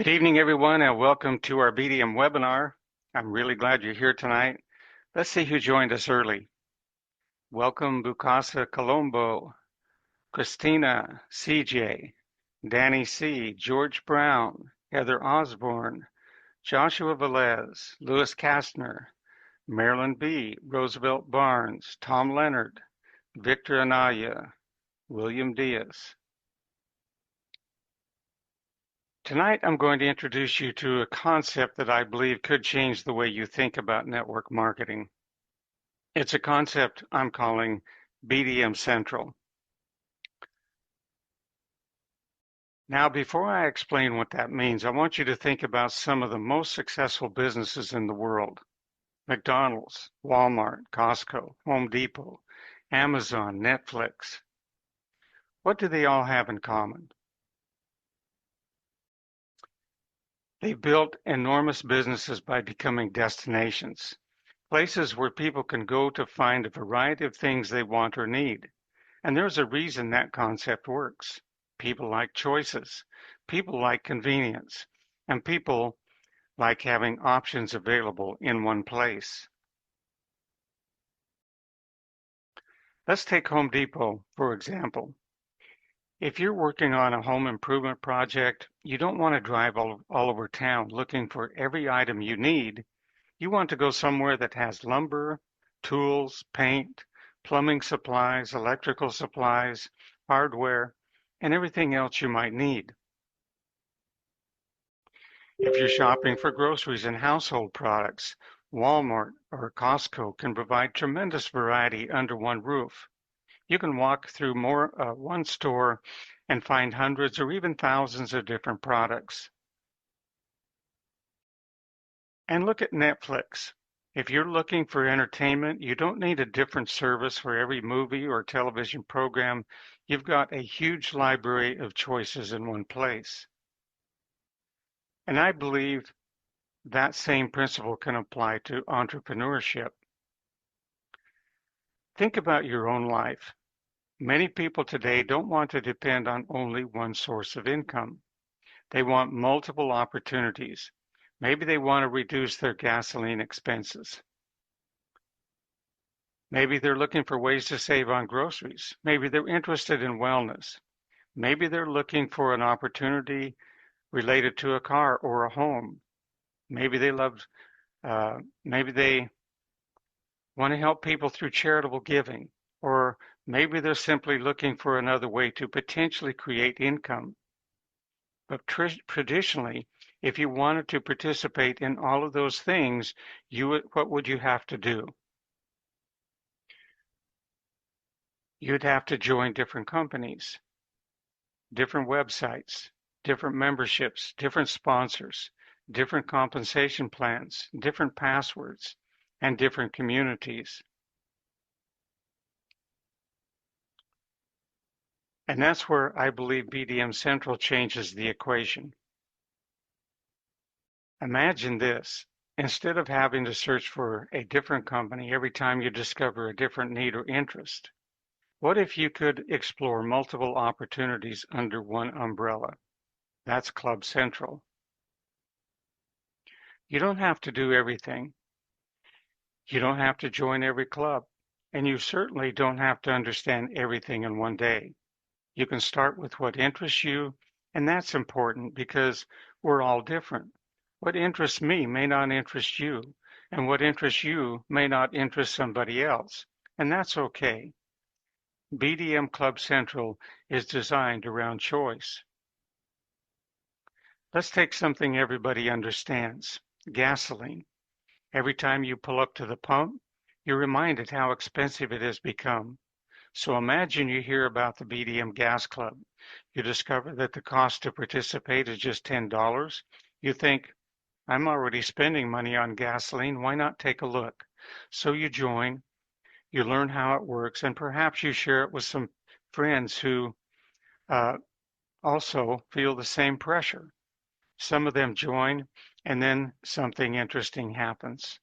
Good evening, everyone, and welcome to our BDM webinar. I'm really glad you're here tonight. Let's see who joined us early. Welcome, Bukasa Colombo, Christina CJ, Danny C, George Brown, Heather Osborne, Joshua Velez, Louis Kastner, Marilyn B, Roosevelt Barnes, Tom Leonard, Victor Anaya, William Diaz. Tonight, I'm going to introduce you to a concept that I believe could change the way you think about network marketing. It's a concept I'm calling BDM Central. Now, before I explain what that means, I want you to think about some of the most successful businesses in the world. McDonald's, Walmart, Costco, Home Depot, Amazon, Netflix. What do they all have in common? They built enormous businesses by becoming destinations, places where people can go to find a variety of things they want or need. And there's a reason that concept works. People like choices, people like convenience, and people like having options available in one place. Let's take Home Depot, for example. If you're working on a home improvement project, you don't want to drive all over town looking for every item you need. You want to go somewhere that has lumber, tools, paint, plumbing supplies, electrical supplies, hardware, and everything else you might need. If you're shopping for groceries and household products, Walmart or Costco can provide tremendous variety under one roof. You can walk through one store and find hundreds or even thousands of different products. And look at Netflix. If you're looking for entertainment, you don't need a different service for every movie or television program. You've got a huge library of choices in one place. And I believe that same principle can apply to entrepreneurship. Think about your own life. Many people today don't want to depend on only one source of income. They want multiple opportunities. Maybe they want to reduce their gasoline expenses. Maybe they're looking for ways to save on groceries. Maybe they're interested in wellness. Maybe they're looking for an opportunity related to a car or a home. Maybe they want to help people through charitable giving, or maybe they're simply looking for another way to potentially create income. But traditionally, if you wanted to participate in all of those things, what would you have to do? You'd have to join different companies, different websites, different memberships, different sponsors, different compensation plans, different passwords, and different communities. And that's where I believe BDM Central changes the equation. Imagine this. Instead of having to search for a different company every time you discover a different need or interest, what if you could explore multiple opportunities under one umbrella? That's Club Central. You don't have to do everything. You don't have to join every club. And you certainly don't have to understand everything in one day. You can start with what interests you, and that's important because we're all different. What interests me may not interest you, and what interests you may not interest somebody else, and that's okay. BDM Club Central is designed around choice. Let's take something everybody understands, gasoline. Every time you pull up to the pump, you're reminded how expensive it has become. So imagine you hear about the BDM Gas Club. You discover that the cost to participate is just $10. You think, I'm already spending money on gasoline. Why not take a look? So you join, you learn how it works, and perhaps you share it with some friends who also feel the same pressure. Some of them join, and then something interesting happens.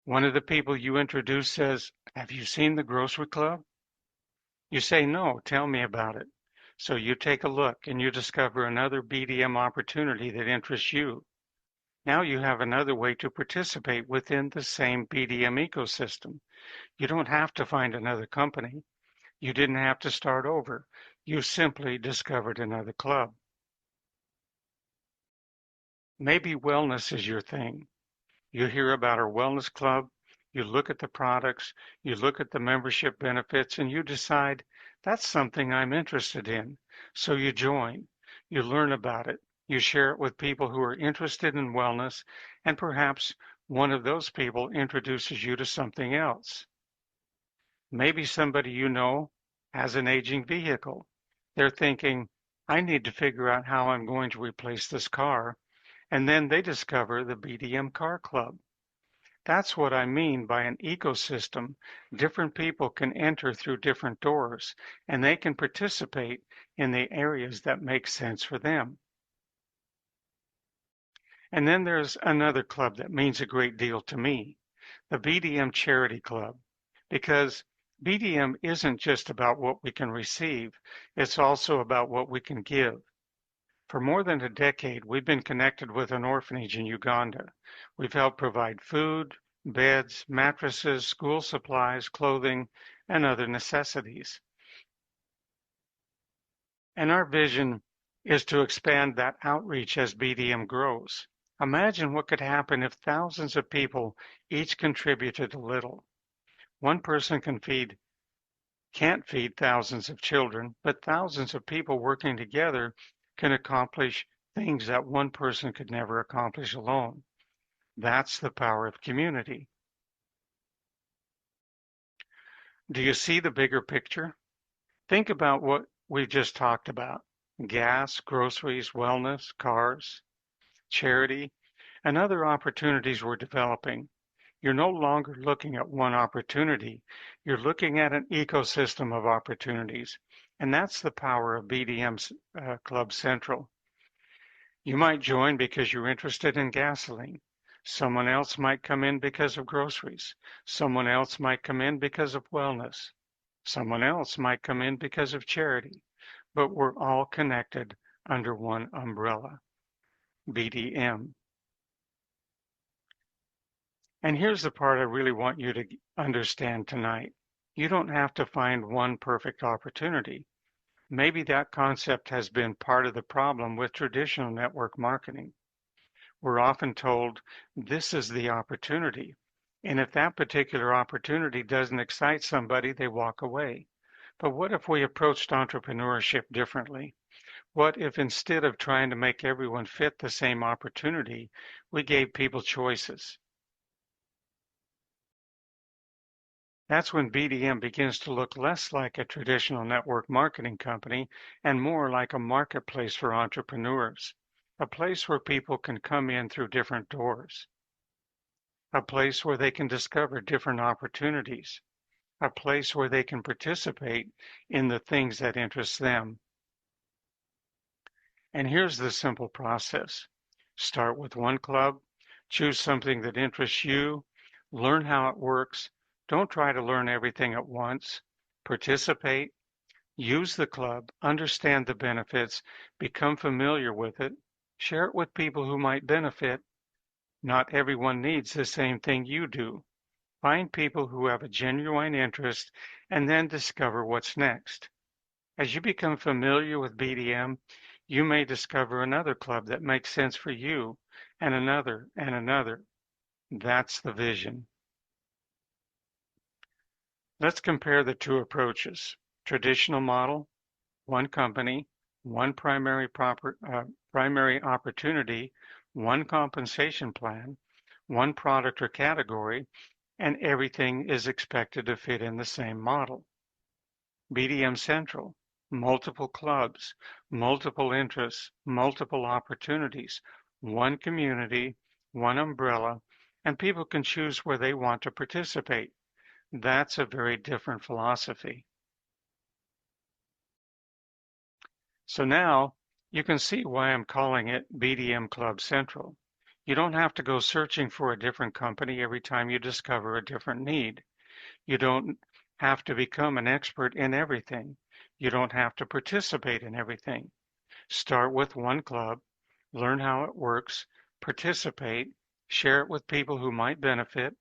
One of the people you introduce says, have you seen the Grocery Club? You say, no, tell me about it. So you take a look and you discover another BDM opportunity that interests you. Now you have another way to participate within the same BDM ecosystem. You don't have to find another company. You didn't have to start over. You simply discovered another club. Maybe wellness is your thing. You hear about our wellness club, you look at the products, you look at the membership benefits, and you decide that's something I'm interested in. So you join, you learn about it, you share it with people who are interested in wellness, and perhaps one of those people introduces you to something else. Maybe somebody you know has an aging vehicle. They're thinking, I need to figure out how I'm going to replace this car. And then they discover the BDM Car Club. That's what I mean by an ecosystem. Different people can enter through different doors, and they can participate in the areas that make sense for them. And then there's another club that means a great deal to me, the BDM Charity Club, because BDM isn't just about what we can receive, it's also about what we can give. For more than a decade, we've been connected with an orphanage in Uganda. We've helped provide food, beds, mattresses, school supplies, clothing, and other necessities. And our vision is to expand that outreach as BDM grows. Imagine what could happen if thousands of people each contributed a little. One person can't feed thousands of children, but thousands of people working together can accomplish things that one person could never accomplish alone. That's the power of community. Do you see the bigger picture? Think about what we just talked about: gas, groceries, wellness, cars, charity, and other opportunities we're developing. You're no longer looking at one opportunity. You're looking at an ecosystem of opportunities. And that's the power of BDM's Club Central. You might join because you're interested in gasoline. Someone else might come in because of groceries. Someone else might come in because of wellness. Someone else might come in because of charity. But we're all connected under one umbrella, BDM. And here's the part I really want you to understand tonight. You don't have to find one perfect opportunity. Maybe that concept has been part of the problem with traditional network marketing. We're often told this is the opportunity. And if that particular opportunity doesn't excite somebody, they walk away. But what if we approached entrepreneurship differently? What if instead of trying to make everyone fit the same opportunity, we gave people choices? That's when BDM begins to look less like a traditional network marketing company and more like a marketplace for entrepreneurs, a place where people can come in through different doors, a place where they can discover different opportunities, a place where they can participate in the things that interest them. And here's the simple process. Start with one club, choose something that interests you, learn how it works. Don't try to learn everything at once. Participate, use the club, understand the benefits, become familiar with it, share it with people who might benefit. Not everyone needs the same thing you do. Find people who have a genuine interest and then discover what's next. As you become familiar with BDM, you may discover another club that makes sense for you, and another, and another. That's the vision. Let's compare the two approaches. Traditional model, one company, one primary opportunity, one compensation plan, one product or category, and everything is expected to fit in the same model. BDM Central, multiple clubs, multiple interests, multiple opportunities, one community, one umbrella, and people can choose where they want to participate. That's a very different philosophy. So now you can see why I'm calling it BDM Club Central. You don't have to go searching for a different company every time you discover a different need. You don't have to become an expert in everything. You don't have to participate in everything. Start with one club, learn how it works, participate, share it with people who might benefit,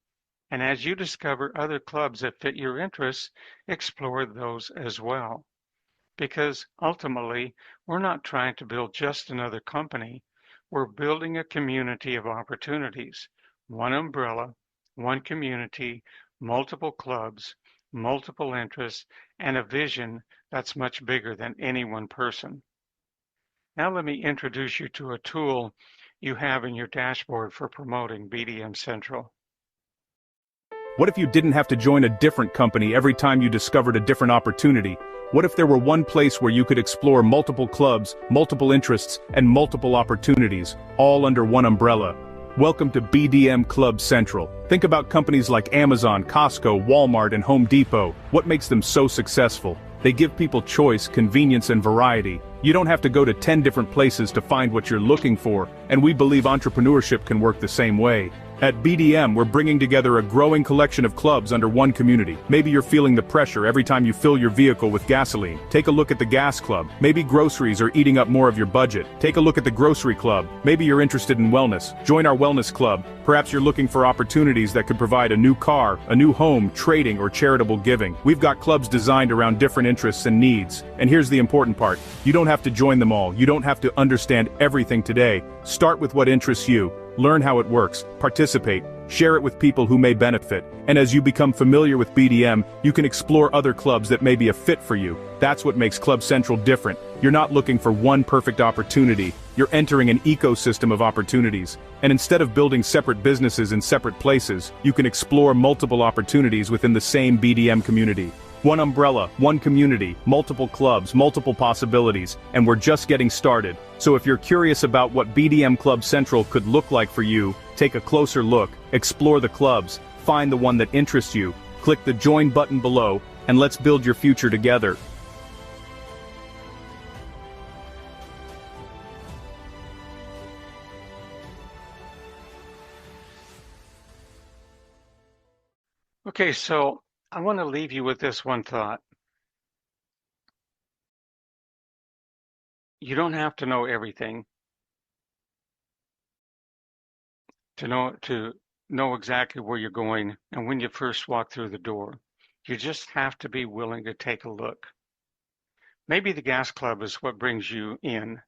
and as you discover other clubs that fit your interests, explore those as well. Because ultimately, we're not trying to build just another company. We're building a community of opportunities. One umbrella, one community, multiple clubs, multiple interests, and a vision that's much bigger than any one person. Now let me introduce you to a tool you have in your dashboard for promoting BDM Central. What if you didn't have to join a different company every time you discovered a different opportunity? What if there were one place where you could explore multiple clubs, multiple interests, and multiple opportunities, all under one umbrella? Welcome to BDM Club Central. Think about companies like Amazon, Costco, Walmart, and Home Depot. What makes them so successful? They give people choice, convenience, and variety. You don't have to go to 10 different places to find what you're looking for, and we believe entrepreneurship can work the same way. At BDM, we're bringing together a growing collection of clubs under one community. Maybe you're feeling the pressure every time you fill your vehicle with gasoline. Take a look at the Gas Club. Maybe groceries are eating up more of your budget. Take a look at the Grocery Club. Maybe you're interested in wellness. Join our Wellness Club. Perhaps you're looking for opportunities that could provide a new car, a new home, trading, or charitable giving. We've got clubs designed around different interests and needs. And here's the important part. You don't have to join them all. You don't have to understand everything today. Start with what interests you. Learn how it works, participate, share it with people who may benefit, and as you become familiar with BDM, you can explore other clubs that may be a fit for you. That's what makes Club Central different. You're not looking for one perfect opportunity, you're entering an ecosystem of opportunities. And instead of building separate businesses in separate places, you can explore multiple opportunities within the same BDM community. One umbrella, one community, multiple clubs, multiple possibilities, and we're just getting started. So if you're curious about what BDM Club Central could look like for you, take a closer look, explore the clubs, find the one that interests you, click the join button below, and let's build your future together. Okay, so I want to leave you with this one thought. You don't have to know everything to know exactly where you're going and when you first walk through the door. You just have to be willing to take a look. Maybe the Gas Club is what brings you in.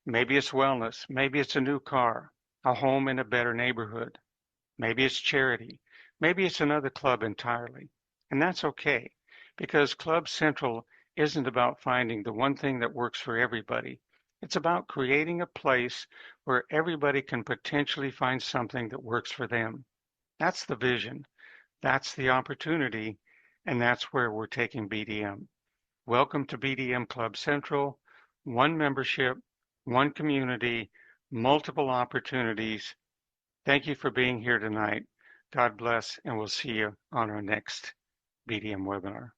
Maybe it's wellness. Maybe it's a new car, a home in a better neighborhood. Maybe it's charity. Maybe it's another club entirely. And that's okay, because Club Central isn't about finding the one thing that works for everybody. It's about creating a place where everybody can potentially find something that works for them. That's the vision. That's the opportunity. And that's where we're taking BDM. Welcome to BDM Club Central. One membership, one community, multiple opportunities. Thank you for being here tonight. God bless, and we'll see you on our next BDM webinar.